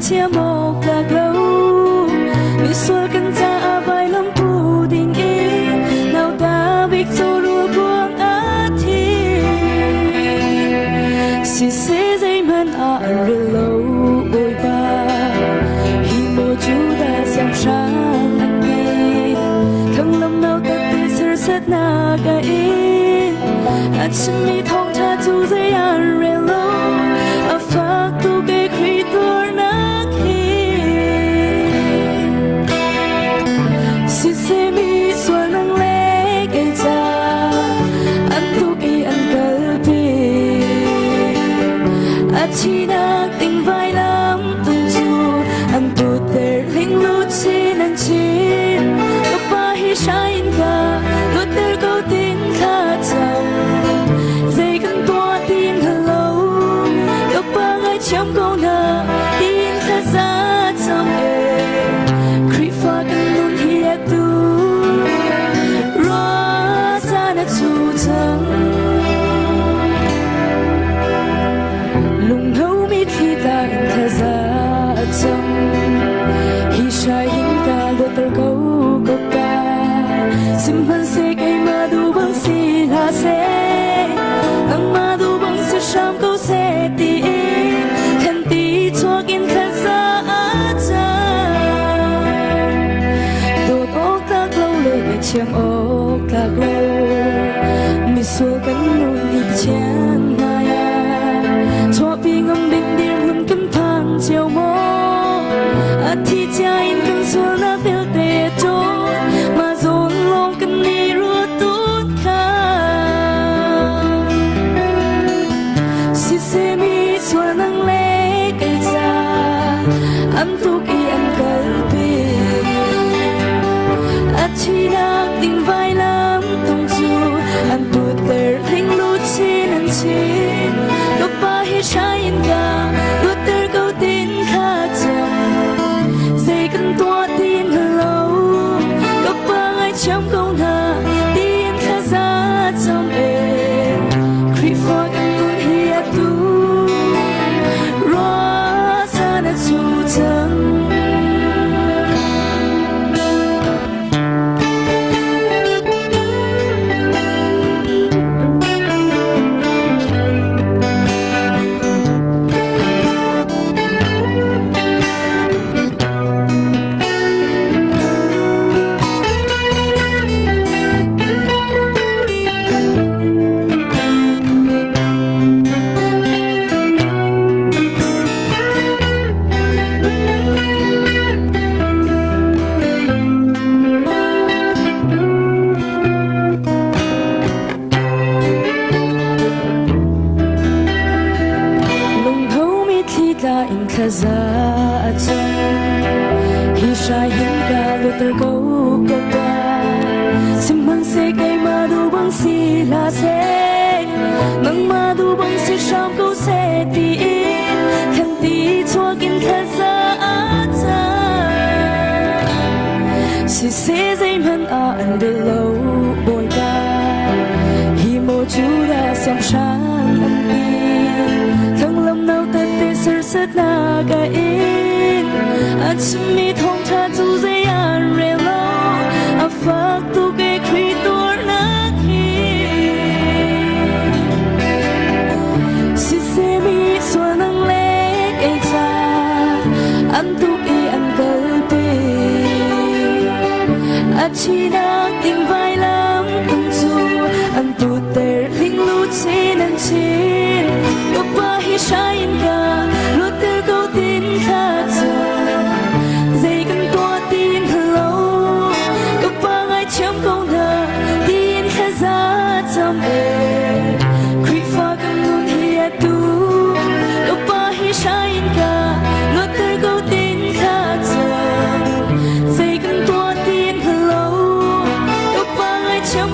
chia một lạc lâu vì xua căng ra vài lắm phù tình ý nào ta biết dấu lúa buông á thì si sẽ dây man rồi lâu bồi ba khi mùa chú đã xem sáng lặng đi thằng lâm nào ta tin sự rất na cái chân mi thông tha tu dây ăn rồi lâu à phát tu cái khi tôi nát hi si se mi xua nang lệ cái cha ăn tu cái ăn cờ bi à chỉ nát tình vai lắm tung du ăn tu ter linh lút chi nan chín có ba hi shine cả lút ter câu tin khá chậm trong câu nợ tin thật ra trong em khi pha cần luôn hiệp tu rõ ra đã chu thắng lùng hấu mi khi ta in thật ra trong khi sai hình ca lúa tơ câu câu ca sim hơn sẽ cây mà đủ bằng si là sẽ ang mà đủ bằng sự sam câu sẽ ti talking cause chiang ốc lạc lâu mi xua cánh nuôi đi chén maya cho pi ngâm bình điên hôn cấm thang chiều mô à thì cha in cưng xua na phiêu tê trốn mà dồn lòng cân đi rua tốt khá si se mi xua nang lê cây ra ăn tu kỳ ăn cờ bi à chỉ tình vai lắm tung du ăn tuột ter linh lút chi nan chín có ba hi shine cả lút ter câu tin khá chậm dây cần tua tin lâu có ba ngày trong câu nợ tin khá giá trong em khi pha cần luôn hiệp tu rõ ra đã chu thắng in khá giá chân hi sai hình ca lúa tơ câu câu ca sim hăng sẽ cây mà đủ bằng si là sẽ nắng mà đủ bằng si sao câu sẽ ti khăn ti cho kinh khá giá chân si sẽ dây man ăn để lâu bồi ca hi mô chú đã xem sáng ăn đi thằng lâm nào ta rất là cái in à chim mi thông tha tu dây ăn rồi lâu à phát tu cái khi tôi nát hi si se mi xua nang lệ cái cha ăn tu cái ăn cờ bi à chỉ đã tình vai lắm tung du ăn tu ter linh lút chi nan chín có ba hi shine cả câu tin khá chậm dây cần tua tin lâu có ba ngày trong câu nợ tin khá giá trong em khi pha cần luôn hiệp tu có ba hi shine cả lúa tơ câu tin khá chậm dây cần tua tin lâu có ba ngày trong